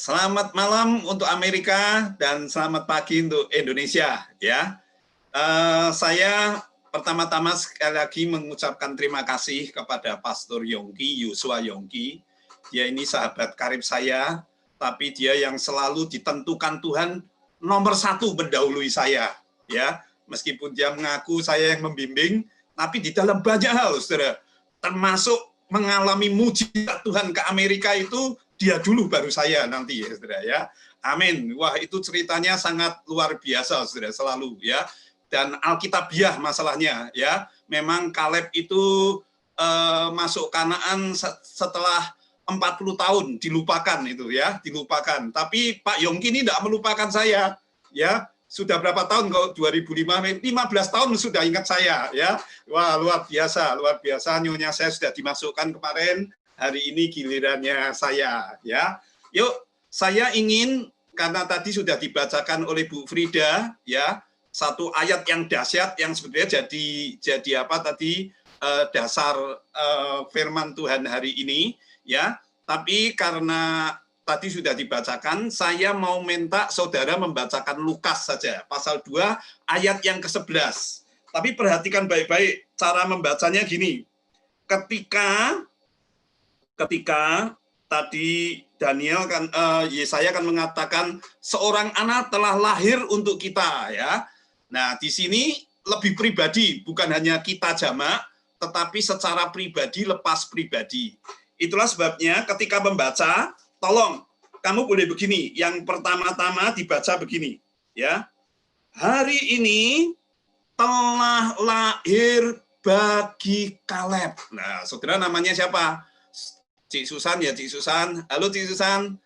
Selamat malam untuk Amerika dan selamat pagi untuk Indonesia. Ya, saya pertama-tama sekali lagi mengucapkan terima kasih kepada Pastor Yongki, Yosua Yongki. Dia ini sahabat karib saya, tapi dia yang selalu ditentukan Tuhan nomor satu mendahului saya. Ya, meskipun dia mengaku saya yang membimbing, tapi di dalam banyak hal, saudara, termasuk mengalami mujizat Tuhan ke Amerika itu dia dulu baru saya nanti ya saudara ya. Amin. Wah, itu ceritanya sangat luar biasa saudara, selalu ya. Dan alkitabiah masalahnya ya. Memang Kaleb itu masuk Kanaan setelah 40 tahun dilupakan itu ya, dilupakan. Tapi Pak Yongki ini tidak melupakan saya ya. Sudah berapa tahun kok 2005 15 tahun sudah ingat saya ya. Wah, luar biasa, luar biasa. Nyonya saya sudah dimasukkan kemarin. Hari ini gilirannya saya ya. Yuk, saya ingin karena tadi sudah dibacakan oleh Bu Frida ya, satu ayat yang dahsyat yang sebenarnya jadi apa tadi dasar firman Tuhan hari ini ya. Tapi karena tadi sudah dibacakan, saya mau minta saudara membacakan Lukas saja, pasal 2 ayat yang ke-11. Tapi perhatikan baik-baik cara membacanya gini. Ketika tadi Daniel kan Yesaya kan mengatakan seorang anak telah lahir untuk kita ya. Nah, di sini lebih pribadi, bukan hanya kita jamak, tetapi secara pribadi lepas pribadi. Itulah sebabnya ketika membaca, tolong kamu boleh begini, yang pertama-tama dibaca begini ya. Hari ini telah lahir bagi Kaleb. Nah, saudara namanya siapa? Cik Susan ya, Cik Susan. Halo Cik Susan.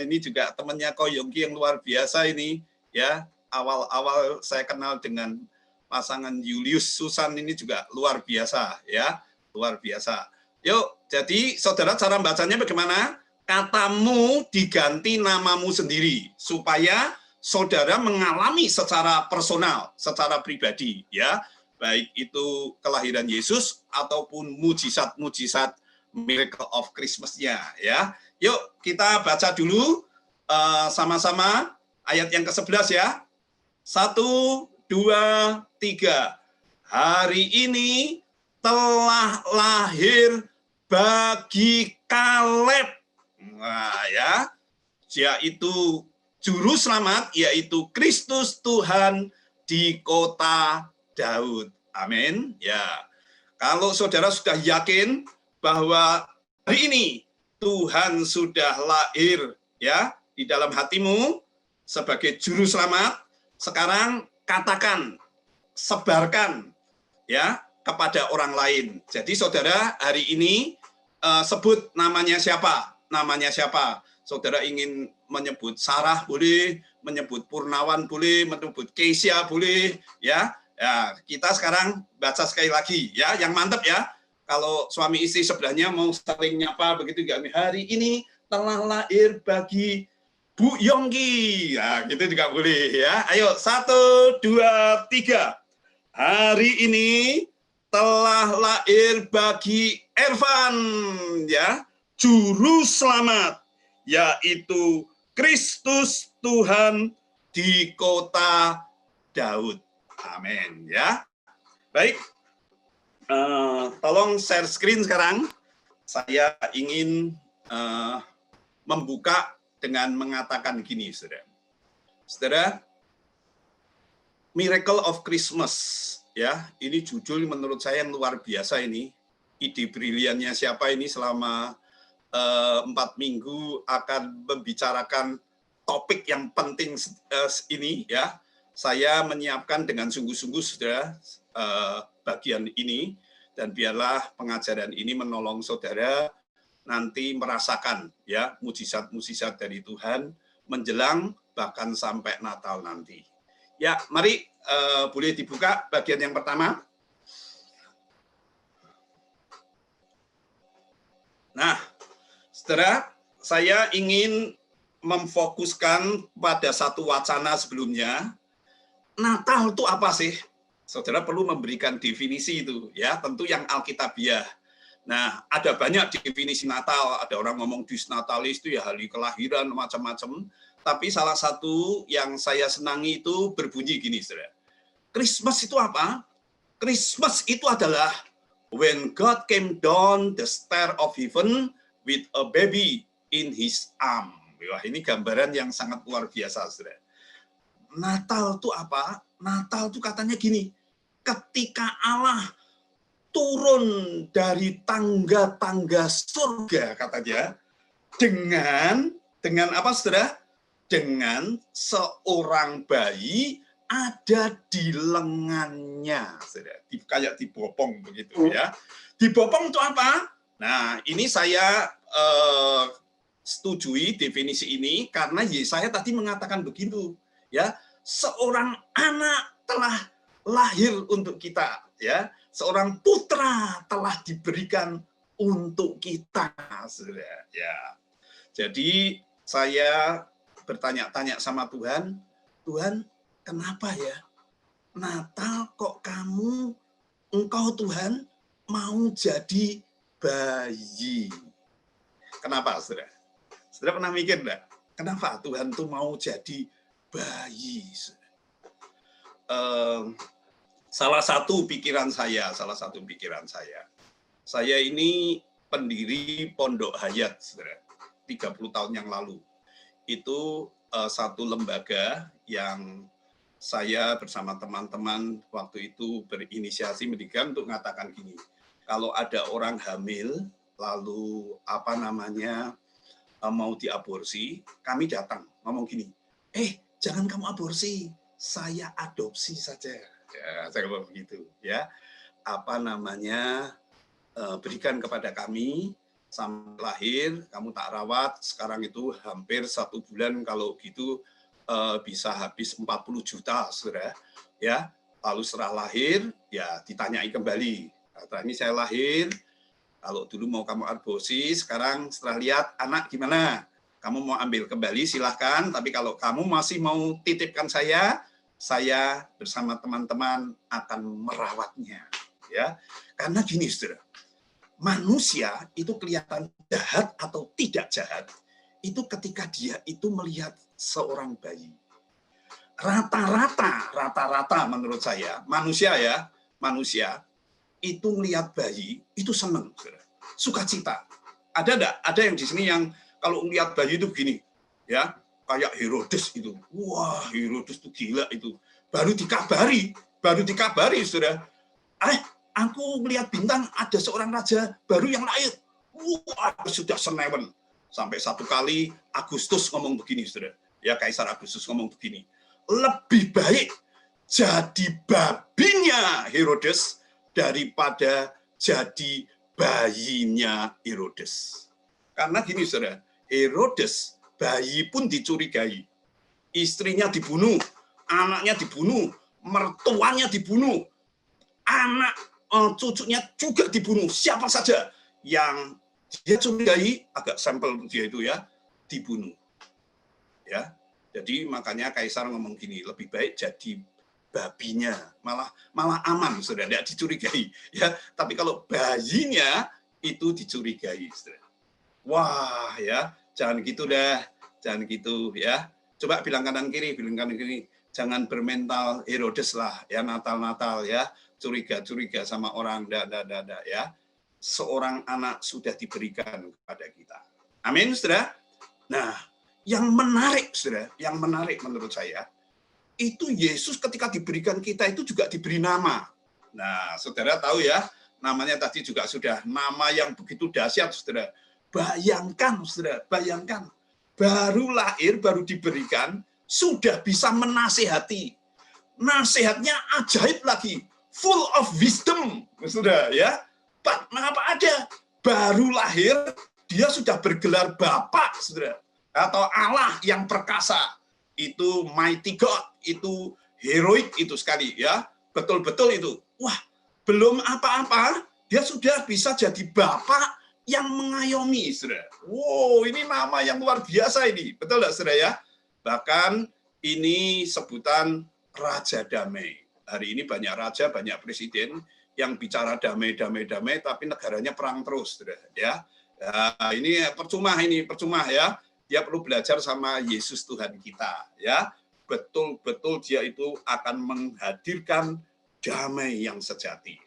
Ini juga temannya Ko Yongki yang luar biasa ini ya. Awal-awal saya kenal dengan pasangan Julius Susan ini juga luar biasa ya, luar biasa. Yuk, jadi saudara cara bacanya bagaimana? Katamu diganti namamu sendiri supaya saudara mengalami secara personal, secara pribadi ya. Baik itu kelahiran Yesus ataupun mujizat-mujizat Miracle of Christmas-nya ya. Yuk kita baca dulu sama-sama ayat yang ke-11 ya. 1, 2, 3. Hari ini telah lahir bagi Kaleb. Nah ya, yaitu juru selamat, yaitu Kristus Tuhan di kota Daud. Amin. Ya. Kalau saudara sudah yakin bahwa hari ini Tuhan sudah lahir ya di dalam hatimu sebagai juru selamat, sekarang katakan, sebarkan ya kepada orang lain. Jadi saudara hari ini sebut namanya siapa? Namanya siapa? Saudara ingin menyebut Sarah boleh, menyebut Purnawan boleh, menyebut Keisha boleh ya. Ya, kita sekarang baca sekali lagi ya, yang mantap ya. Kalau suami istri sebelahnya mau saling nyapa begitu enggak? Hari ini telah lahir bagi Bu Yongki. Nah, gitu juga boleh ya. Ayo 1, 2, 3. Hari ini telah lahir bagi Ervan ya, juru selamat, yaitu Kristus Tuhan di kota Daud. Amin ya. Baik. Tolong share screen sekarang. Saya ingin membuka dengan mengatakan gini, saudara. Saudara, Miracle of Christmas, ya, ini judul menurut saya yang luar biasa ini. Ide briliannya siapa ini selama 4 minggu akan membicarakan topik yang penting ini, ya. Saya menyiapkan dengan sungguh-sungguh, saudara, bagian ini, dan biarlah pengajaran ini menolong saudara nanti merasakan ya mujizat-mujizat dari Tuhan menjelang bahkan sampai Natal nanti. Ya, mari boleh dibuka bagian yang pertama. Nah, saudara, saya ingin memfokuskan pada satu wacana sebelumnya. Natal itu apa sih? Saudara perlu memberikan definisi itu, ya, tentu yang alkitabiah. Nah, ada banyak definisi Natal. Ada orang ngomong disnatalis itu ya hari kelahiran, macam-macam. Tapi salah satu yang saya senangi itu berbunyi gini, saudara. Christmas itu apa? Christmas itu adalah when God came down the stair of heaven with a baby in his arm. Wah, ini gambaran yang sangat luar biasa, saudara. Natal itu apa? Natal itu katanya gini, ketika Allah turun dari tangga-tangga surga katanya dengan apa saudara? Dengan seorang bayi ada di lengannya, saudara. Kayak dibopong begitu ya. Dibopong itu apa? Nah, ini saya setujui definisi ini karena Yesaya tadi mengatakan begitu, ya. Seorang anak telah lahir untuk kita, ya. Seorang putra telah diberikan untuk kita, saudara. Ya. Jadi saya bertanya-tanya sama Tuhan, Tuhan, kenapa ya Natal kok engkau Tuhan mau jadi bayi? Kenapa, saudara? Saudara pernah mikir enggak? Kenapa Tuhan tuh mau jadi bayi? Salah satu pikiran saya. Saya ini pendiri Pondok Hayat, saudara, 30 tahun yang lalu. Itu satu lembaga yang saya bersama teman-teman waktu itu berinisiasi mendirikan untuk mengatakan gini, kalau ada orang hamil, lalu mau diaborsi, kami datang ngomong gini, jangan kamu aborsi, saya adopsi saja. Ya, saya ngomong begitu, ya. Berikan kepada kami sampai lahir, kamu tak rawat, sekarang itu hampir 1 bulan, kalau gitu bisa habis 40 juta, saudara. Ya, lalu setelah lahir, ya ditanyai kembali. Setelah ini saya lahir, kalau dulu mau kamu aborsi, sekarang setelah lihat anak gimana? Kamu mau ambil kembali, silahkan. Tapi kalau kamu masih mau titipkan saya bersama teman-teman akan merawatnya. Ya, karena gini, saudara. Manusia itu kelihatan jahat atau tidak jahat itu ketika dia itu melihat seorang bayi. Rata-rata menurut saya manusia itu melihat bayi itu senang, sukacita. Ada enggak? Ada yang di sini yang kalau melihat bayi itu begini, ya, kayak Herodes itu. Wah, Herodes itu gila itu. Baru dikabari, saudara. Aku melihat bintang, ada seorang raja baru yang lahir. Wah, sudah senewen. Sampai satu kali Agustus ngomong begini, saudara. Ya, Kaisar Agustus ngomong begini. Lebih baik jadi babinya Herodes daripada jadi bayinya Herodes. Karena gini, saudara. Herodes, bayi pun dicurigai. Istrinya dibunuh, anaknya dibunuh, mertuanya dibunuh, cucunya juga dibunuh. Siapa saja yang dia curigai, agak sampel dia itu ya, dibunuh. Ya, jadi makanya Kaisar ngomong gini, lebih baik jadi babinya, malah aman, saudara, tidak dicurigai. Ya, tapi kalau bayinya itu dicurigai, saudara. Wah, ya, jangan gitu dah, jangan gitu ya. Coba bilang kanan kiri, jangan bermental Herodes lah, ya, Natal ya. Curiga sama orang, enggak ya. Seorang anak sudah diberikan kepada kita. Amin, saudara. Nah, yang menarik, saudara, menurut saya, itu Yesus ketika diberikan kita itu juga diberi nama. Nah, saudara tahu ya, namanya tadi juga sudah nama yang begitu dahsyat, saudara. Bayangkan, saudara, baru lahir, baru diberikan, sudah bisa menasihati. Nasihatnya ajaib lagi. Full of wisdom, sudah ya. Mengapa ada? Baru lahir, dia sudah bergelar Bapak, saudara. Atau Allah yang perkasa. Itu mighty God, itu heroik itu sekali, ya. Betul-betul itu. Wah, belum apa-apa, dia sudah bisa jadi Bapak yang mengayomi, saudara. Wow, ini nama yang luar biasa ini. Betul nggak, saudara ya? Bahkan ini sebutan Raja Damai. Hari ini banyak raja, banyak presiden yang bicara damai, tapi negaranya perang terus, saudara. Ya, nah, ini percuma ya. Dia perlu belajar sama Yesus Tuhan kita, ya. Betul-betul dia itu akan menghadirkan damai yang sejati,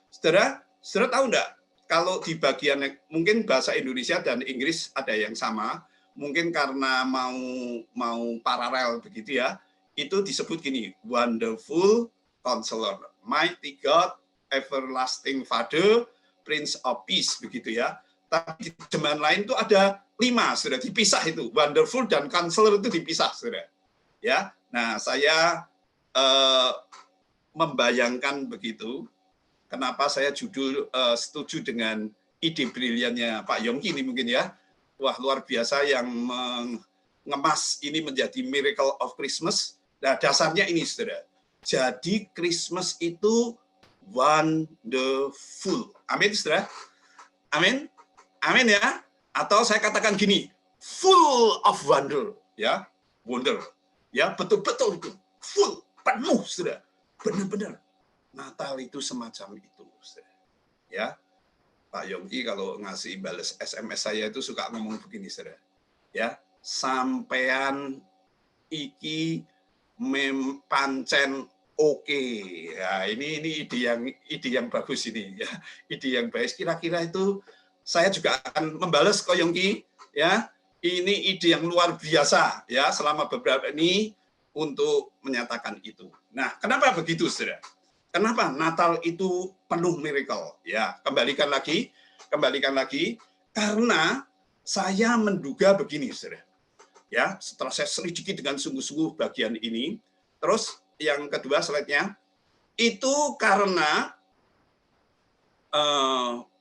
saudara. Saudara tahu enggak? Kalau di bagian mungkin bahasa Indonesia dan Inggris ada yang sama, mungkin karena mau paralel begitu ya. Itu disebut gini, Wonderful Counselor, Mighty God, Everlasting Father, Prince of Peace, begitu ya. Tapi di terjemahan lain itu ada 5, sudah dipisah itu. Wonderful dan Counselor itu dipisah, sudah. Ya, nah saya membayangkan begitu. Kenapa saya setuju dengan ide briliannya Pak Yongki ini mungkin ya. Wah, luar biasa yang mengemas ini menjadi Miracle of Christmas. Nah, dasarnya ini, saudara. Jadi, Christmas itu wonderful. Amin, saudara? Amin? Amin ya? Atau saya katakan gini, full of wonder. Ya, wonder. Ya, betul-betul itu. Full, penuh, saudara. Benar-benar. Natal itu semacam itu, saudara. Ya, Pak Yongki kalau ngasih balas SMS saya itu suka ngomong begini, saudara. Ya, sampean iki pancen oke. Ya, ini ide yang bagus ini ya. Ide yang baik. Kira-kira itu saya juga akan membalas Ko Yongki ya. Ini ide yang luar biasa ya selama beberapa ini untuk menyatakan itu. Nah, kenapa begitu, saudara? Kenapa Natal itu penuh miracle? Ya, kembalikan lagi karena saya menduga begini, saudara. Ya, setelah saya selidiki dengan sungguh-sungguh bagian ini, terus yang kedua slide-nya itu karena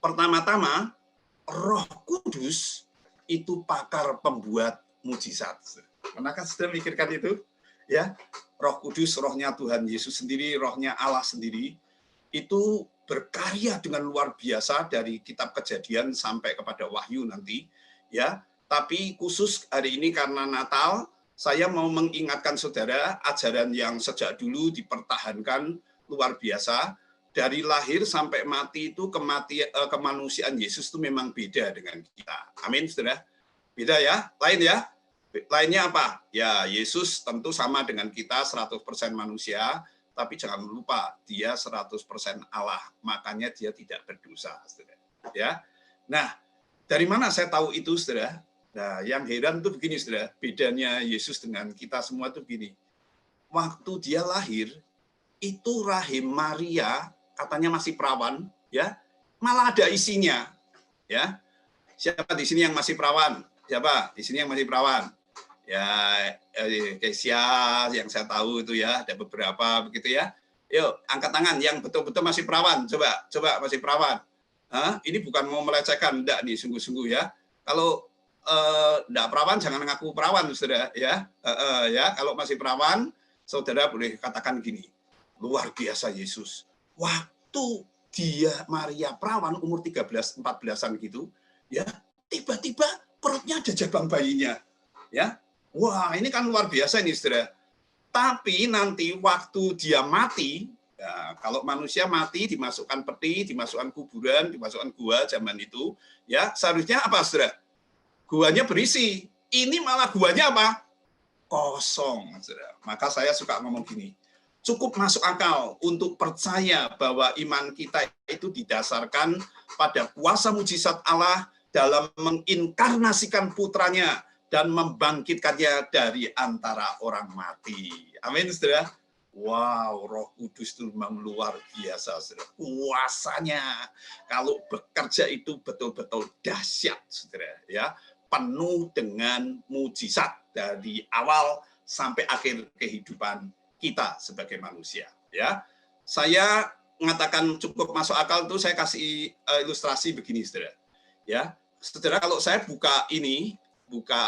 pertama-tama Roh Kudus itu pakar pembuat mujizat. Pernahkah sudah mikirkan itu? Ya, Roh Kudus, rohnya Tuhan Yesus sendiri, rohnya Allah sendiri, itu berkarya dengan luar biasa dari kitab Kejadian sampai kepada Wahyu nanti, ya. Tapi khusus hari ini karena Natal, saya mau mengingatkan saudara ajaran yang sejak dulu dipertahankan luar biasa. Dari lahir sampai mati itu kemanusiaan Yesus itu memang beda dengan kita. Amin, saudara. Beda ya, lain ya. Lainnya apa? Ya, Yesus tentu sama dengan kita 100% manusia, tapi jangan lupa dia 100% Allah. Makanya dia tidak berdosa, saudara. Ya. Nah, dari mana saya tahu itu, saudara? Nah, yang heran tuh begini, saudara. Bedanya Yesus dengan kita semua tuh begini. Waktu dia lahir, itu rahim Maria katanya masih perawan, ya, malah ada isinya, ya. Siapa di sini yang masih perawan? Siapa di sini yang masih perawan? Ya, Kesia yang saya tahu itu ya, ada beberapa begitu ya. Yuk, angkat tangan yang betul-betul masih perawan. Coba masih perawan. Ini bukan mau melecehkan, enggak nih, sungguh-sungguh ya. Kalau enggak perawan jangan ngaku perawan, saudara ya. Ya, kalau masih perawan, saudara boleh katakan gini. Luar biasa Yesus. Waktu dia Maria perawan umur 13-14-an gitu, ya, tiba-tiba perutnya ada jabang bayinya. Ya. Wah, ini kan luar biasa ini, saudara. Tapi nanti waktu dia mati, ya, kalau manusia mati dimasukkan peti, dimasukkan kuburan, dimasukkan gua zaman itu, ya, seharusnya apa, saudara? Guanya berisi. Ini malah guanya apa? Kosong, saudara. Maka saya suka ngomong gini. Cukup masuk akal untuk percaya bahwa iman kita itu didasarkan pada kuasa mujizat Allah dalam menginkarnasikan putranya dan membangkitkannya dari antara orang mati. Amin, saudara. Wow, Roh Kudus itu memang luar biasa, saudara. Kuasanya kalau bekerja itu betul-betul dahsyat, saudara. Ya, penuh dengan mujizat dari awal sampai akhir kehidupan kita sebagai manusia. Ya, saya mengatakan cukup masuk akal itu saya kasih ilustrasi begini, saudara. Ya, saudara, kalau saya buka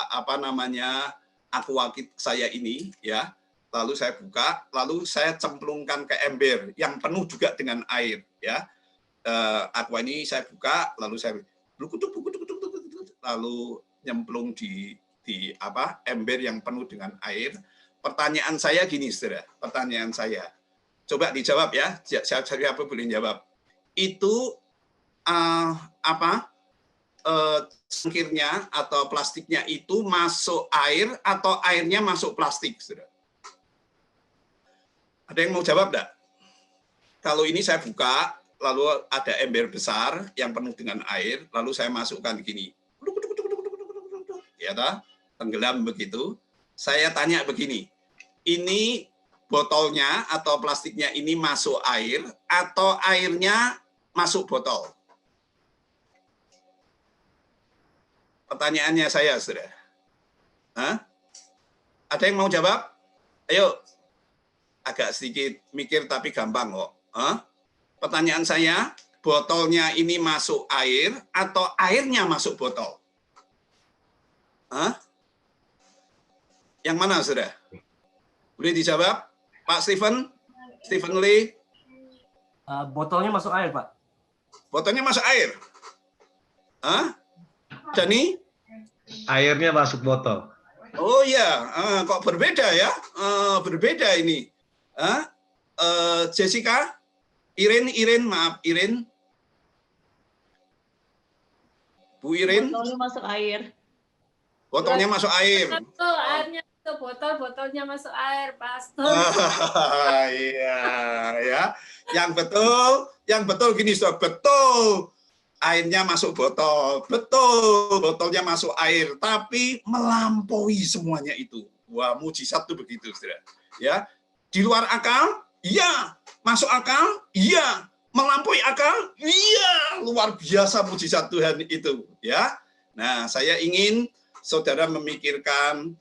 apa namanya aqua saya ini, ya, lalu saya buka, lalu saya cemplungkan ke ember yang penuh juga dengan air, ya. Aqua ini saya buka, lalu saya lalu nyemplung di apa ember yang penuh dengan air. Pertanyaan saya gini, saudara. Pertanyaan saya, Coba dijawab ya, siapa boleh jawab. Itu cangkirnya atau plastiknya itu masuk air atau airnya masuk plastik, saudara? Ada yang mau jawab enggak? Kalau ini saya buka, lalu ada ember besar yang penuh dengan air, lalu saya masukkan gini. Ya toh? Tenggelam begitu. Saya tanya begini, ini botolnya atau plastiknya ini masuk air atau airnya masuk botol? Pertanyaannya saya, saudara. Hah? Ada yang mau jawab? Ayo. Agak sedikit mikir tapi gampang kok. Hah? Pertanyaan saya, botolnya ini masuk air atau airnya masuk botol? Hah? Yang mana, saudara? Boleh dijawab? Pak Stephen Lee? Botolnya masuk air, Pak. Botolnya masuk air? Hah? Dani? Airnya masuk botol. Oh iya, kok berbeda ya? Berbeda ini. Jessica? Irin, maaf, Irin. Bu Irin? Botolnya masuk air. Botolnya masuk air. Betul, airnya ke botol, botolnya masuk air, Pastor. Iya, ya. Yang betul gini, Sob. Betul. Airnya masuk botol. Betul, botolnya masuk air, tapi melampaui semuanya itu. Wah, mujizat itu begitu, Saudara. Ya. Di luar akal? Iya. Masuk akal? Iya. Melampaui akal? Iya. Luar biasa mujizat Tuhan itu, ya. Nah, saya ingin saudara memikirkan,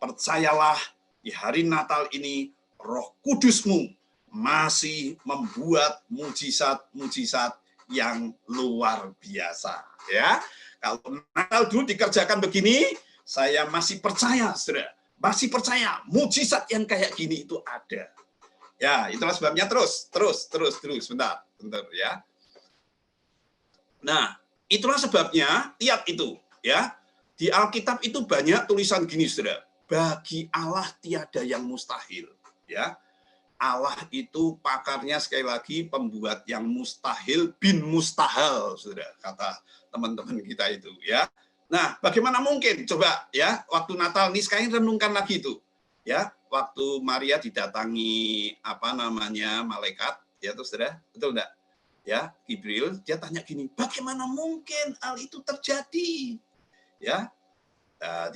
percayalah di hari Natal ini Roh Kudusmu masih membuat mujizat-mujizat yang luar biasa, ya. Kalau Natal dulu dikerjakan begini, saya masih percaya, saudara. Masih percaya mujizat yang kayak gini itu ada. Ya, itulah sebabnya terus, bentar ya. Nah, itulah sebabnya, lihat itu, ya. Di Alkitab itu banyak tulisan gini, saudara. Bagi Allah tiada yang mustahil, ya. Allah itu pakarnya sekali lagi pembuat yang mustahil bin mustahil, saudara, kata teman-teman kita itu, ya. Nah, bagaimana mungkin? Coba ya, waktu Natal nih sekarang renungkan lagi itu, ya. Waktu Maria didatangi malaikat, ya tuh, saudara, betul enggak? Ya, Gibril, dia tanya gini, bagaimana mungkin hal itu terjadi? Ya,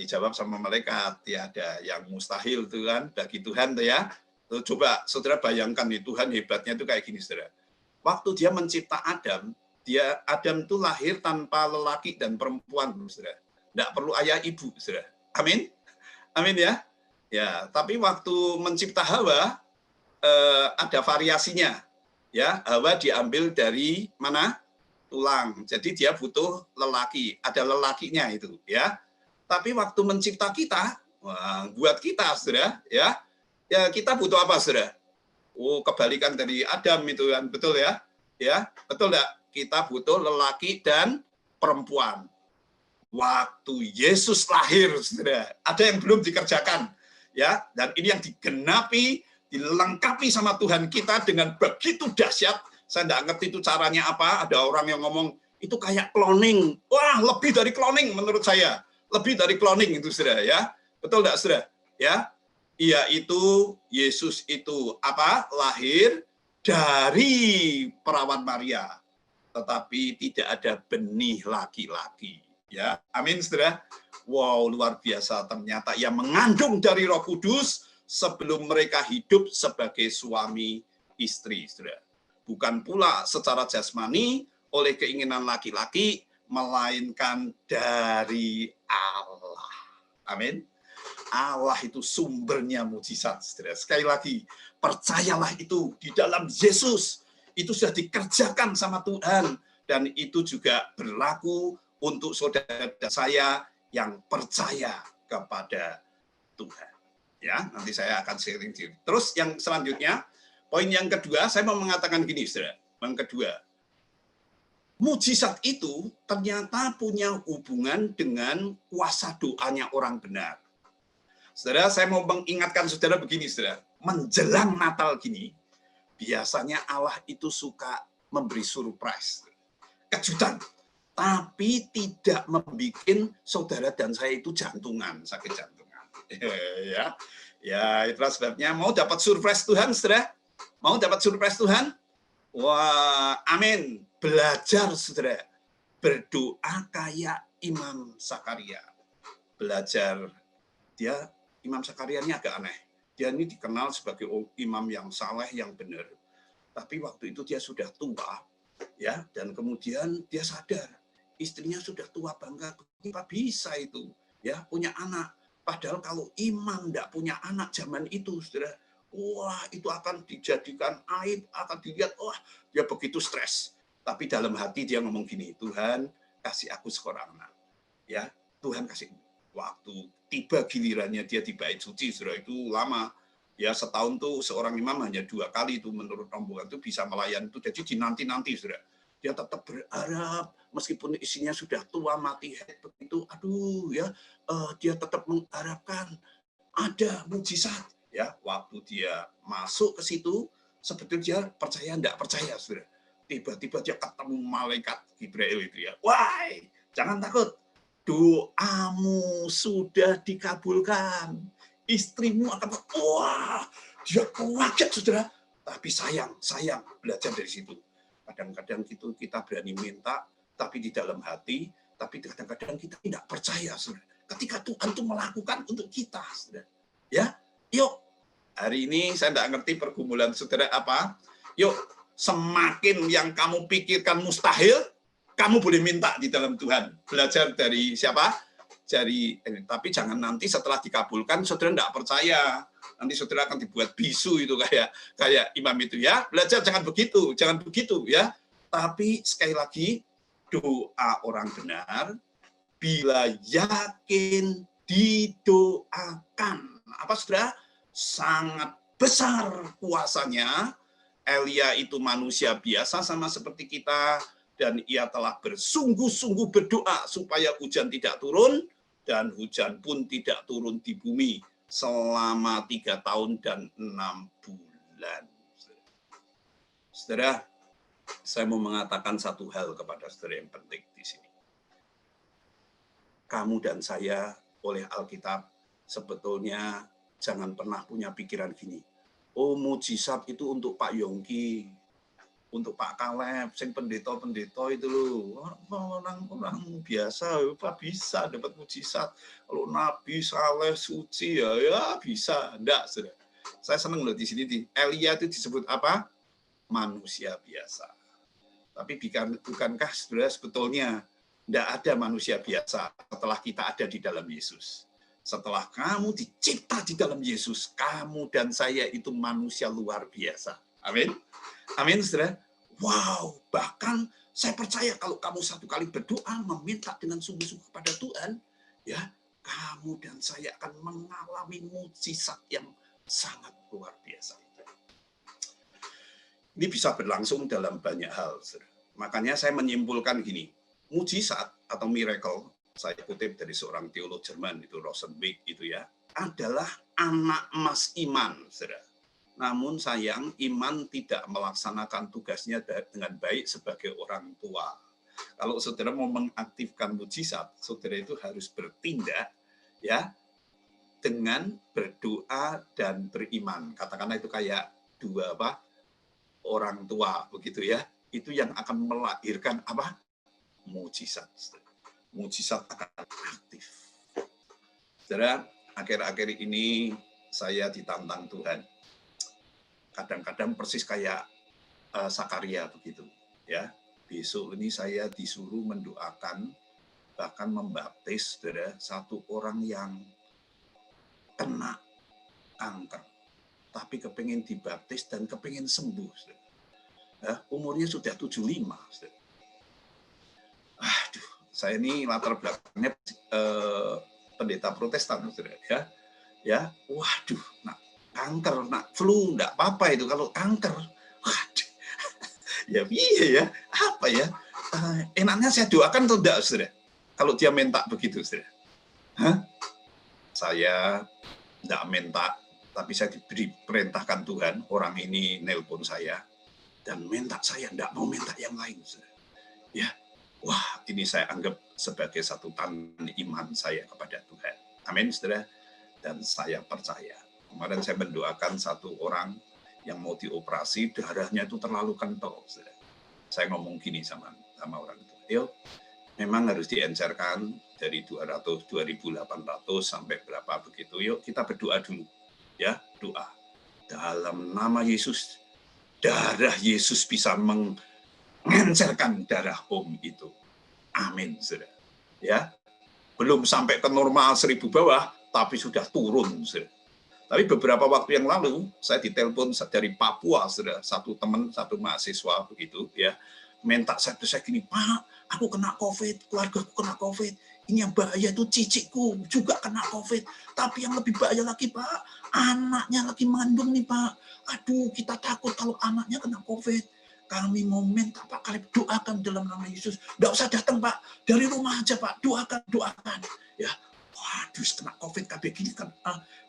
dijawab sama malaikat, tiada yang mustahil tuh kan bagi Tuhan tuh ya. Tuh, coba saudara bayangkan nih, Tuhan hebatnya itu kayak gini, saudara. Waktu dia mencipta Adam itu lahir tanpa lelaki dan perempuan, saudara. Tidak perlu ayah ibu, saudara. Amin, amin ya. Ya, tapi waktu mencipta Hawa ada variasinya, ya. Hawa diambil dari mana? Tulang. Jadi dia butuh lelaki, ada lelakinya itu, ya. Tapi waktu mencipta kita, buat kita, saudara, ya kita butuh apa, saudara? Oh, kebalikan dari Adam itu kan, betul ya? Ya, betul enggak? Kita butuh lelaki dan perempuan. Waktu Yesus lahir, saudara, ada yang belum dikerjakan, ya. Dan ini yang digenapi, dilengkapi sama Tuhan kita dengan begitu dahsyat. Saya enggak ngerti itu caranya apa. Ada orang yang ngomong itu kayak cloning. Wah, lebih dari cloning menurut saya. Lebih dari cloning itu, saudara, ya. Betul enggak, saudara? Ya. Yaitu Yesus itu lahir dari perawan Maria, tetapi tidak ada benih laki-laki, ya. Amin, saudara. Wow, luar biasa, ternyata ia mengandung dari Roh Kudus sebelum mereka hidup sebagai suami istri, saudara. Bukan pula secara jasmani oleh keinginan laki-laki, melainkan dari Allah. Amin. Allah itu sumbernya mujizat, saudara. Sekali lagi, percayalah itu di dalam Yesus. Itu sudah dikerjakan sama Tuhan. Dan itu juga berlaku untuk saudara dan saya yang percaya kepada Tuhan. Ya, nanti saya akan sharing. Terus yang selanjutnya, poin yang kedua, saya mau mengatakan gini, saudara. Yang kedua, mujizat itu ternyata punya hubungan dengan kuasa doanya orang benar. Saudara, saya mau mengingatkan saudara begini, saudara. Menjelang Natal gini, biasanya Allah itu suka memberi surprise, kejutan, tapi tidak membuat saudara dan saya itu jantungan, sakit jantungan. Ya, itulah sebabnya mau dapat surprise Tuhan, saudara? Mau dapat surprise Tuhan? Wah, amin. Belajar, saudara. Berdoa kayak Imam Sakaria. Belajar. Imam Sakaria ini agak aneh. Dia ini dikenal sebagai imam yang saleh, yang benar. Tapi waktu itu dia sudah tua, ya, dan kemudian dia sadar istrinya sudah tua bangga, apa bisa itu, ya, punya anak. Padahal kalau imam tidak punya anak zaman itu, saudara, wah, itu akan dijadikan aib, akan dilihat, wah, dia begitu stres. Tapi dalam hati dia ngomong gini, Tuhan kasih aku seorang anak, ya, Tuhan kasih. Waktu tiba gilirannya dia di bait suci, saudara, itu lama. Ya, setahun tuh seorang imam hanya 2 kali itu menurut rombongan itu bisa melayani itu. Jadi dinanti-nanti, saudara. Dia tetap berharap meskipun isinya sudah tua, mati head begitu. Aduh, ya, dia tetap mengharapkan ada mujizat. Ya, waktu dia masuk ke situ, sebetulnya dia percaya enggak percaya, saudara. Tiba-tiba dia ketemu malaikat Jibril itu ya. Wah, jangan takut. Doamu sudah dikabulkan. Istrimu akan, wah, dia kaget, saudara. Tapi sayang, belajar dari situ. Kadang-kadang itu kita berani minta, tapi di dalam hati, tapi kadang-kadang kita tidak percaya, saudara. Ketika Tuhan itu melakukan untuk kita, saudara. Ya, yuk. Hari ini saya tidak ngerti pergumulan saudara apa. Yuk, semakin yang kamu pikirkan mustahil, kamu boleh minta di dalam Tuhan. Belajar dari siapa? Tapi jangan nanti setelah dikabulkan saudara tidak percaya. Nanti saudara akan dibuat bisu itu kayak imam itu ya. Belajar jangan begitu ya. Tapi sekali lagi doa orang benar bila yakin didoakan. Apa saudara? Sangat besar kuasanya. Elia itu manusia biasa sama seperti kita. Dan ia telah bersungguh-sungguh berdoa supaya hujan tidak turun, dan hujan pun tidak turun di bumi selama 3 tahun dan 6 bulan. Saudara, saya mau mengatakan satu hal kepada saudara yang penting di sini. Kamu dan saya oleh Alkitab sebetulnya jangan pernah punya pikiran gini. Oh, mujizat itu untuk Pak Yongki, untuk Pak Kaleb, sing pendeta-pendeta itu loh, orang-orang biasa, apa bisa dapat mujizat? Kalau Nabi saleh suci ya bisa, enggak, saudara. Saya senang loh di sini Elia itu disebut apa? Manusia biasa. Tapi bukankah saudara sebetulnya enggak ada manusia biasa setelah kita ada di dalam Yesus? Setelah kamu dicipta di dalam Yesus, kamu dan saya itu manusia luar biasa. Amin. Amin, saudara. Wow, bahkan saya percaya kalau kamu satu kali berdoa, meminta dengan sungguh-sungguh kepada Tuhan, ya, kamu dan saya akan mengalami mujizat yang sangat luar biasa. Ini bisa berlangsung dalam banyak hal, saudara. Makanya saya menyimpulkan gini, mujizat atau miracle, saya kutip dari seorang teolog Jerman, itu Rosenweg, itu ya, adalah anak emas iman, saudara. Namun sayang, iman tidak melaksanakan tugasnya dengan baik sebagai orang tua. Kalau saudara mau mengaktifkan mujizat, saudara itu harus bertindak ya dengan berdoa dan beriman. Katakanlah itu kayak dua orang tua begitu ya. Itu yang akan melahirkan apa? Mujizat. Mujizat akan aktif. Saudara, akhir-akhir ini saya ditantang Tuhan. Kadang-kadang persis kayak Sakaria begitu ya. Besok ini saya disuruh mendoakan, bahkan membaptis, saudara, satu orang yang kena kanker, tapi kepingin dibaptis dan kepingin sembuh, saudara. Ya, umurnya sudah 75, saudara. Aduh, saya ini latar belakangnya pendeta Protestan, saudara, ya, waduh, kanker, flu, enggak apa-apa itu kalau kanker. Waduh. Ya iya ya, apa ya? Enaknya saya doakan atau enggak, saudara? Kalau dia minta begitu, saudara. Saya enggak minta Tapi saya diberi perintahkan Tuhan, orang ini nelpon saya dan minta saya tidak mau minta yang lain. Ya, wah ini saya anggap sebagai satu tanda iman saya kepada Tuhan. Amin, saudara. Dan saya percaya. Kemarin saya mendoakan satu orang yang mau dioperasi, darahnya itu terlalu kental. Saudara. Saya ngomong gini sama orang itu, yuk, memang harus diencerkan dari 200, 2.800 sampai berapa begitu. Yuk kita berdoa dulu. Ya, doa. Dalam nama Yesus, darah Yesus bisa mengencerkan darah Om itu. Amin, saudara. Ya, belum sampai ke normal 1.000 bawah, tapi sudah turun, saudara. Tapi beberapa waktu yang lalu, saya ditelepon dari Papua, saudara. Satu teman, satu mahasiswa begitu, ya, minta saya gini, Pak, aku kena COVID, keluarga aku kena COVID. Ini yang bahaya itu cicikku juga kena COVID. Tapi yang lebih bahaya lagi, Pak, anaknya lagi mengandung nih, Pak. Aduh, kita takut kalau anaknya kena COVID. Kami mau minta Pak Kaleb doakan dalam nama Yesus. Nggak usah datang, Pak. Dari rumah aja, Pak. Doakan. Ya, waduh, kena COVID kayak gini kan.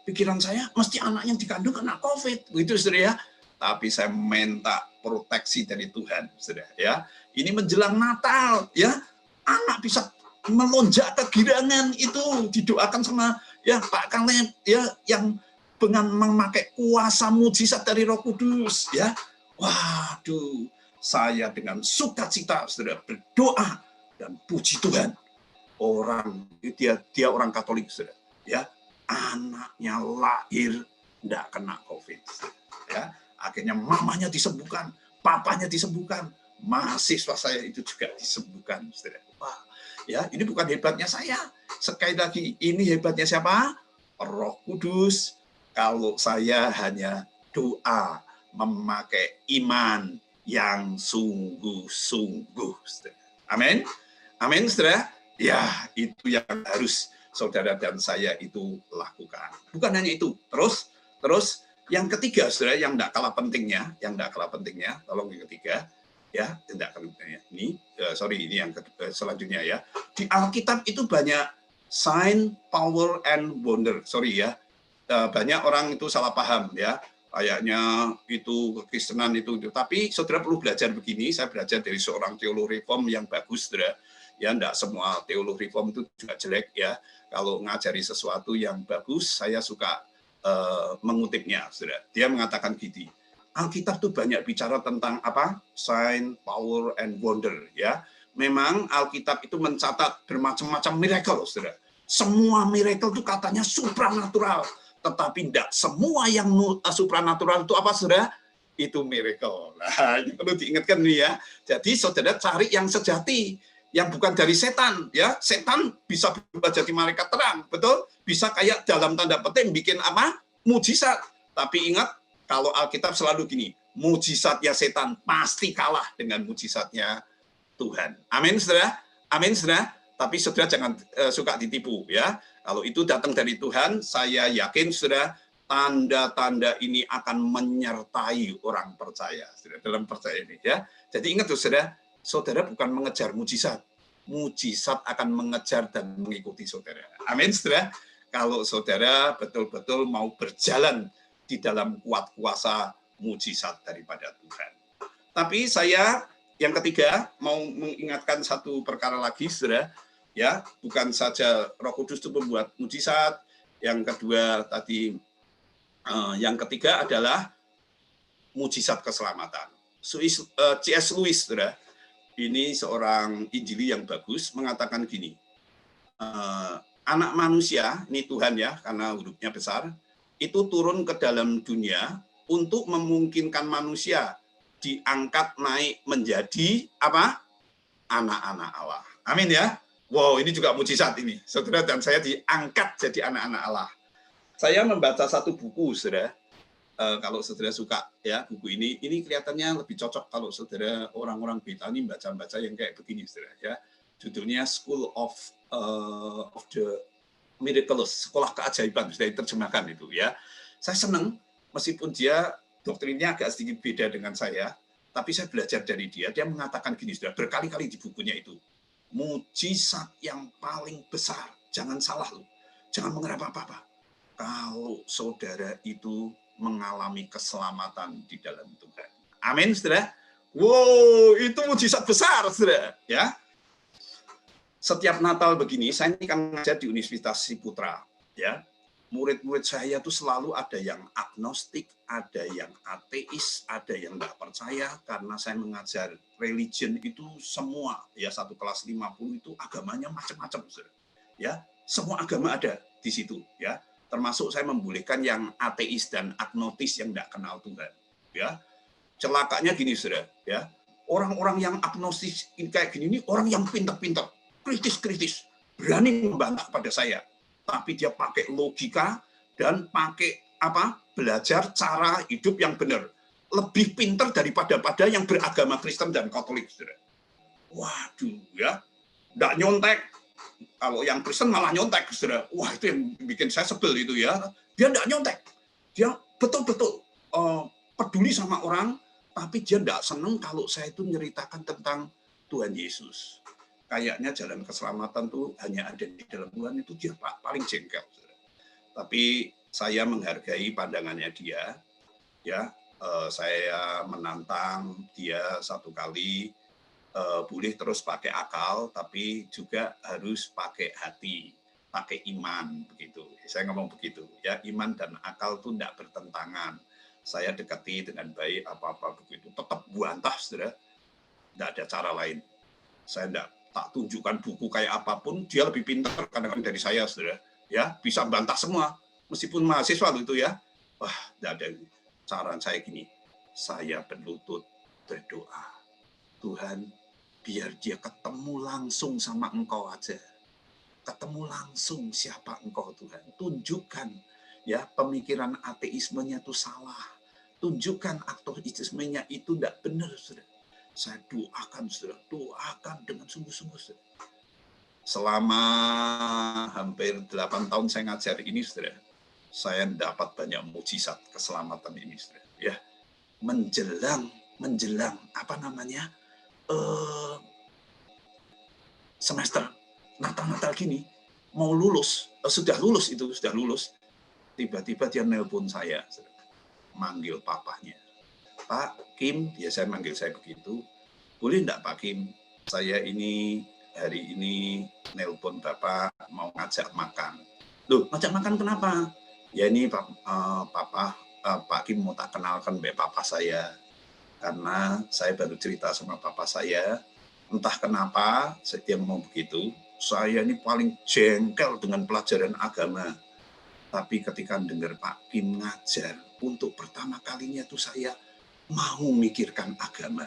Pikiran saya, mesti anak yang dikandung kena COVID. Begitu, saudara ya. Tapi saya minta proteksi dari Tuhan, saudara ya. Ini menjelang Natal, ya. Anak bisa melonjak kegirangan itu didoakan sama ya Pak Kaleb ya yang dengan memakai kuasa mujizat dari Roh Kudus ya. Waduh, saya dengan sukacita saudara berdoa dan puji Tuhan. Dia orang Katolik saudara ya. Anaknya lahir enggak kena COVID ya. Akhirnya mamanya disembuhkan, papanya disembuhkan, mahasiswa saya itu juga disembuhkan saudara. Wah, ya, ini bukan hebatnya saya. Sekali lagi, ini hebatnya siapa? Roh Kudus. Kalau saya hanya doa, memakai iman yang sungguh-sungguh. Amin. Amin, saudara. Ya, itu yang harus saudara dan saya itu lakukan. Bukan hanya itu. Terus yang ketiga, saudara, yang tidak kalah pentingnya, tolong yang ketiga. Ya, tidak ini yang selanjutnya ya. Di Alkitab itu banyak sign, power, and wonder. Banyak orang itu salah paham ya. Kayaknya itu kekristenan itu. Tapi saudara perlu belajar begini. Saya belajar dari seorang teolog reform yang bagus, saudara. Ya, tidak semua teolog reform itu juga jelek ya. Kalau ngajari sesuatu yang bagus, saya suka mengutipnya, saudara. Dia mengatakan gini. Alkitab itu banyak bicara tentang apa? Sign, power, and wonder. Ya, memang Alkitab itu mencatat bermacam-macam miracle, saudara. Semua miracle itu katanya supranatural, tetapi tidak semua yang supranatural itu apa, saudara? Itu miracle. Nah, ini perlu diingatkan nih ya. Jadi saudara cari yang sejati, yang bukan dari setan. Ya, setan bisa berubah jadi malaikat terang, betul? Bisa kayak dalam tanda petik bikin apa? Mujizat. Tapi ingat. Kalau Alkitab selalu gini, mujizatnya setan pasti kalah dengan mujizatnya Tuhan. Amin, saudara. Amin, saudara. Tapi saudara jangan suka ditipu, ya. Kalau itu datang dari Tuhan, saya yakin, saudara, tanda-tanda ini akan menyertai orang percaya, saudara, dalam percaya ini, ya. Jadi ingat, saudara bukan mengejar mujizat. Mujizat akan mengejar dan mengikuti saudara. Amin, saudara. Kalau saudara betul-betul mau berjalan di dalam kuat kuasa mujizat daripada Tuhan. Tapi saya yang ketiga mau mengingatkan satu perkara lagi, saudara, ya, bukan saja Roh Kudus itu membuat mujizat. Yang kedua tadi, yang ketiga adalah mujizat keselamatan. C.S. Lewis, saudara, ini seorang Injili yang bagus, mengatakan gini, anak manusia, ini Tuhan ya, karena hurufnya besar, itu turun ke dalam dunia untuk memungkinkan manusia diangkat naik menjadi apa? Anak-anak Allah. Amin ya. Wow, ini juga mujizat ini. Saudara dan saya diangkat jadi anak-anak Allah. Saya membaca satu buku, saudara. Kalau saudara suka ya buku ini kelihatannya lebih cocok kalau saudara orang-orang Britani baca-baca yang kayak begini, saudara ya. Judulnya School of the Miraculous, sekolah keajaiban, sudah diterjemahkan itu ya. Saya senang meskipun dia doktrinnya agak sedikit beda dengan saya, tapi saya belajar dari dia. Dia mengatakan gini, sudah berkali-kali di bukunya itu, mujizat yang paling besar, jangan salah loh, jangan mengira apa-apa. kalau saudara itu mengalami keselamatan di dalam Tuhan. Amin, saudara. Wow, itu mujizat besar, saudara. Ya, setiap Natal begini, saya ini kan ngajar di Universitas Ciputra. Ya, murid-murid saya itu selalu ada yang agnostik, ada yang ateis, ada yang nggak percaya, karena saya mengajar religion itu semua, ya satu kelas 50 itu agamanya macam-macam, saudara. Ya, semua agama ada di situ, ya. Termasuk saya membolehkan yang ateis dan agnostis yang nggak kenal Tuhan. Ya, celakanya gini, saudara. Ya, orang-orang yang agnostis kayak gini ini orang yang pintar-pintar, kritis-kritis, berani membantah pada saya. Tapi dia pakai logika dan pakai belajar cara hidup yang benar. Lebih pintar daripada yang beragama Kristen dan Katolik, saudara. Waduh, ya, nggak nyontek. Kalau yang Kristen malah nyontek, saudara. Wah, itu yang bikin saya sebel itu ya. Dia nggak nyontek. Dia betul-betul peduli sama orang, tapi dia nggak seneng kalau saya itu menceritakan tentang Tuhan Yesus. Kayaknya jalan keselamatan tuh hanya ada di dalam Tuhan, itu dia paling jengkel, saudara. Tapi saya menghargai pandangannya dia. Ya, saya menantang dia satu kali. Boleh terus pakai akal, tapi juga harus pakai hati, pakai iman, begitu. Saya ngomong begitu, ya, iman dan akal itu tidak bertentangan. Saya dekati dengan baik apa-apa begitu, tetap buantah, saudara. Tidak ada cara lain. Saya tak tunjukkan buku kayak apapun, dia lebih pintar kadang-kadang dari saya, saudara. Ya, bisa bantah semua, meskipun mahasiswa itu ya. Wah, tidak ada. Cara saya gini, saya berlutut berdoa, Tuhan, biar dia ketemu langsung sama Engkau aja. Ketemu langsung siapa Engkau, Tuhan. Tunjukkan ya pemikiran ateismenya itu salah. Tunjukkan ateismenya itu tidak benar, saudara. Saya doakan, saudara. Doakan dengan sungguh-sungguh, saudara. Selama hampir 8 tahun saya ngajar ini, saudara, saya dapat banyak mujizat keselamatan ini, saudara. Ya, menjelang semester Natal gini, mau lulus, sudah lulus, tiba-tiba dia nelpon saya, manggil papahnya. Pak Kim, ya saya manggil saya begitu, boleh enggak Pak Kim, saya ini hari ini nelpon Bapak mau ngajak makan. Loh, ngajak makan kenapa? Ya ini Pak Kim mau tak kenalkan Papa saya. Karena saya baru cerita sama papa saya, entah kenapa dia ngomong begitu, saya ini paling jengkel dengan pelajaran agama. Tapi ketika dengar Pak Kim ngajar, untuk pertama kalinya tuh saya mau mikirkan agama.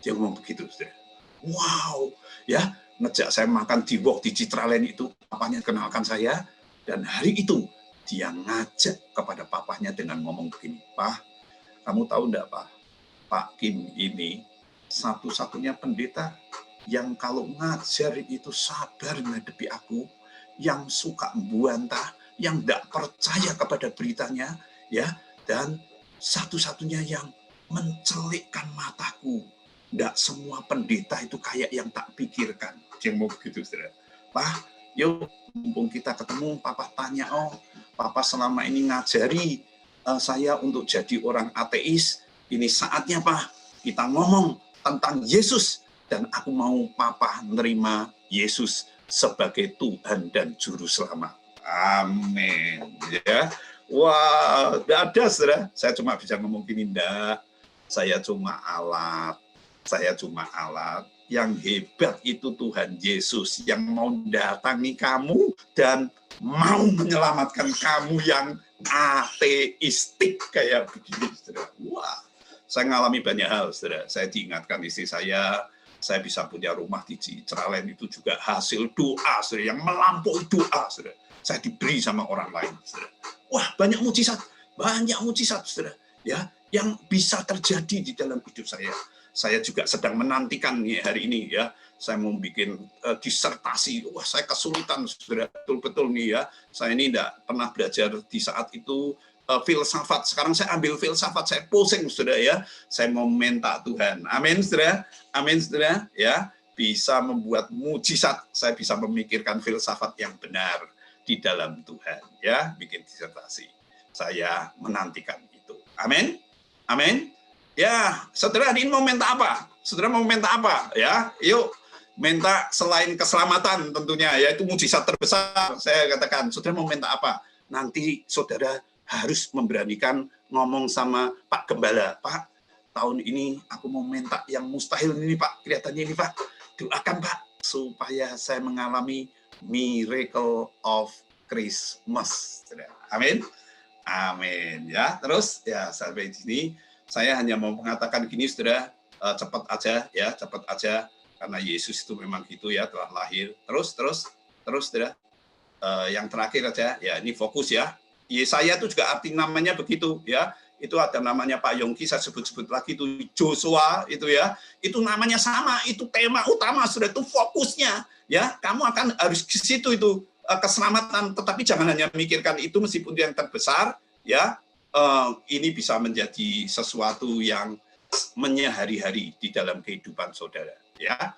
Dia ngomong begitu, saudara. Wow, ya, ngejak saya makan di wok di Citraland itu, papanya kenalkan saya, dan hari itu dia ngajak kepada papanya dengan ngomong begini, Pak, kamu tahu enggak, Pak? Pak Kim ini satu-satunya pendeta yang kalau ngajar itu sabar menghadapi aku, yang suka membantah, yang tidak percaya kepada beritanya, ya, dan satu-satunya yang mencelikkan mataku. Tidak semua pendeta itu kayak yang tak pikirkan. Yang mau begitu, saudara. Pak, yuk, mumpung kita ketemu, Papa tanya, Papa selama ini ngajari saya untuk jadi orang ateis. Ini saatnya, Pak, kita ngomong tentang Yesus. Dan aku mau Papa nerima Yesus sebagai Tuhan dan Juru Selamat. Amin. Ya. Wah, tidak ada, saudara. Saya cuma bisa ngomong gini, enggak. Saya cuma alat. Yang hebat itu Tuhan Yesus yang mau datangi kamu dan mau menyelamatkan kamu yang ateistik kayak begini, saudara. Wah. Saya mengalami banyak hal, saudara. Saya diingatkan istri saya bisa punya rumah di Citraland itu juga hasil doa, saudara, yang melampaui doa, saudara. Saya diberi sama orang lain, saudara. Wah, banyak mujizat, saudara, ya, yang bisa terjadi di dalam hidup saya. Saya juga sedang menantikan nih hari ini, ya. Saya mau bikin disertasi. Wah, saya kesulitan, saudara, betul-betul nih ya. Saya ini tidak pernah belajar di saat itu filsafat. Sekarang saya ambil filsafat, saya pusing, saudara ya. Saya mau minta Tuhan. Amin, saudara. Amin, saudara. Ya, bisa membuat mujizat. Saya bisa memikirkan filsafat yang benar. di dalam Tuhan. Ya, bikin disertasi. Saya menantikan itu. Amin. Amin. Ya, saudara ini mau minta apa? Saudara mau minta apa? Ya, yuk minta selain keselamatan tentunya, yaitu mujizat terbesar. Saya katakan, saudara mau minta apa? Nanti saudara harus memberanikan ngomong sama Pak Gembala. Pak, tahun ini aku mau minta yang mustahil ini Pak. Kelihatannya ini Pak. Doakan Pak, supaya saya mengalami miracle of Christmas. Amin. Amin. Ya, terus ya sampai di sini saya hanya mau mengatakan gini, saudara, cepat aja ya, cepat aja, karena Yesus itu memang gitu ya, telah lahir. Terus, saudara, yang terakhir aja, ya ini fokus ya. Yesaya itu juga arti namanya begitu ya. Itu ada namanya Pak Yongki, saya sebut-sebut lagi itu Joshua itu ya. Itu namanya sama, itu tema utama, saudara, itu fokusnya ya. Kamu akan harus ke situ itu keselamatan, tetapi jangan hanya memikirkan itu meskipun yang terbesar ya. Ini bisa menjadi sesuatu yang menyehari-hari di dalam kehidupan saudara ya.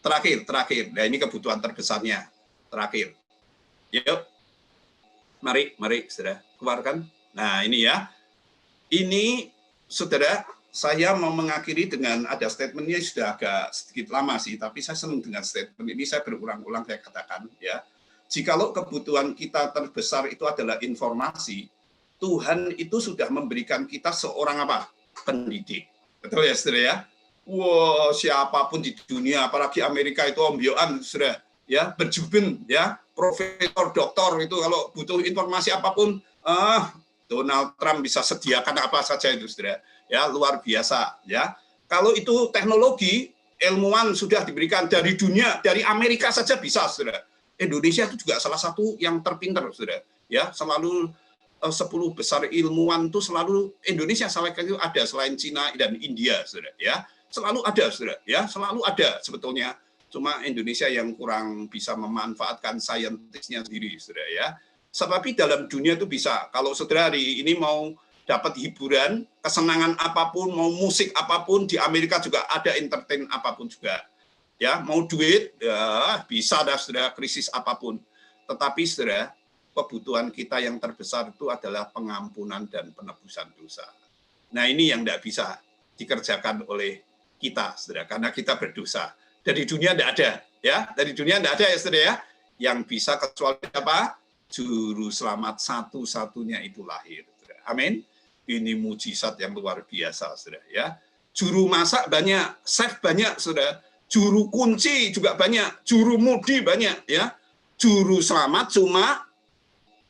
Terakhir, nah ini kebutuhan terbesarnya. Terakhir, yuk, mari saudara keluarkan. Nah ini ya, ini saudara, saya mau mengakhiri dengan ada statementnya, sudah agak sedikit lama sih, tapi saya senang dengan statement ini. Saya berulang-ulang saya katakan ya, jikalau kebutuhan kita terbesar itu adalah informasi, Tuhan itu sudah memberikan kita seorang apa? Pendidik. Betul ya, saudara ya? Wow, siapapun di dunia, apalagi Amerika itu ombyoan, saudara, ya, berjubin, ya, profesor, doktor itu kalau butuh informasi apapun, Donald Trump bisa sediakan apa saja itu, saudara. Ya, luar biasa, ya. Kalau itu teknologi, ilmuwan sudah diberikan dari dunia, dari Amerika saja bisa, saudara. Indonesia itu juga salah satu yang terpintar, saudara. Ya, selalu 10 besar ilmuwan itu selalu Indonesia itu ada selain Cina dan India, saudara. Ya, selalu ada, saudara. Ya, selalu ada sebetulnya. Cuma Indonesia yang kurang bisa memanfaatkan saintisnya sendiri, saudara. Ya, tetapi dalam dunia itu bisa. Kalau saudara hari ini mau dapat hiburan, kesenangan apapun, mau musik apapun, di Amerika juga ada entertain apapun juga. Ya, mau duit, ya bisa dah, saudara, krisis apapun. Tetapi, saudara, kebutuhan kita yang terbesar itu adalah pengampunan dan penebusan dosa. Nah, ini yang tidak bisa dikerjakan oleh kita, saudara, karena kita berdosa. Dari dunia tidak ada, ya. Dari dunia tidak ada, ya, saudara, ya. Yang bisa kecuali apa? Juru selamat satu-satunya itu lahir, saudara. Amin. Ini mujizat yang luar biasa, saudara, ya. Juru masak banyak, chef banyak, saudara. Juru kunci juga banyak, juru mudi banyak, ya. Juru selamat cuma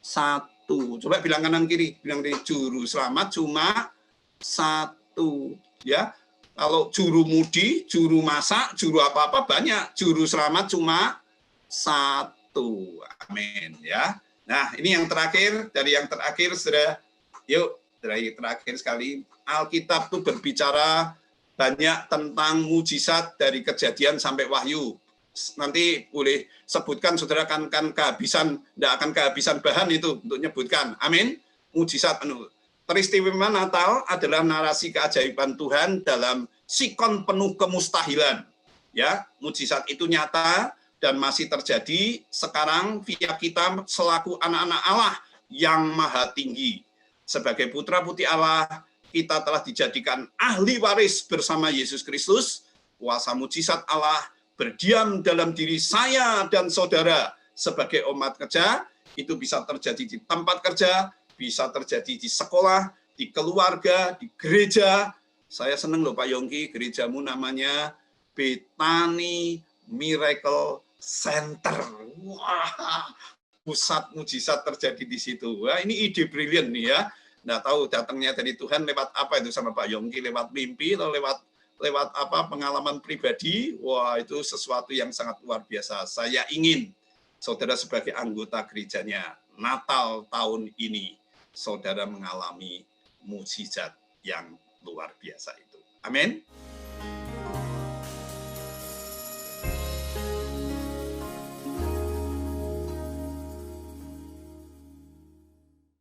satu. Coba bilang kanan kiri, bilang kiri, juru selamat cuma satu, ya. Kalau juru mudi, juru masak, juru apa-apa banyak, juru selamat cuma satu. Amin, ya. Nah, ini yang terakhir, dari yang terakhir, saudara. Yuk, terakhir sekali, Alkitab itu berbicara banyak tentang mujizat dari Kejadian sampai Wahyu. Nanti boleh sebutkan, saudara, kan kehabisan, tidak akan kehabisan bahan itu untuk menyebutkan. Amin. Mujizat penuh. Peristiwa Natal adalah narasi keajaiban Tuhan dalam sikon penuh kemustahilan. Ya, mujizat itu nyata dan masih terjadi sekarang via kita selaku anak-anak Allah yang maha tinggi. Sebagai putra-putri Allah, kita telah dijadikan ahli waris bersama Yesus Kristus. Kuasa mujizat Allah berdiam dalam diri saya dan saudara sebagai umat kerja. Itu bisa terjadi di tempat kerja, bisa terjadi di sekolah, di keluarga, di gereja. Saya senang loh Pak Yongki, gerejamu namanya Bethany Miracle Center. Wah, pusat mujizat terjadi di situ. Wah, ini ide brilian nih ya. Nggak tahu datangnya dari Tuhan lewat apa itu sama Pak Yongki, lewat mimpi atau lewat apa pengalaman pribadi. Wah, itu sesuatu yang sangat luar biasa. Saya ingin saudara sebagai anggota gerejanya Natal tahun ini saudara mengalami mujizat yang luar biasa itu. Amin.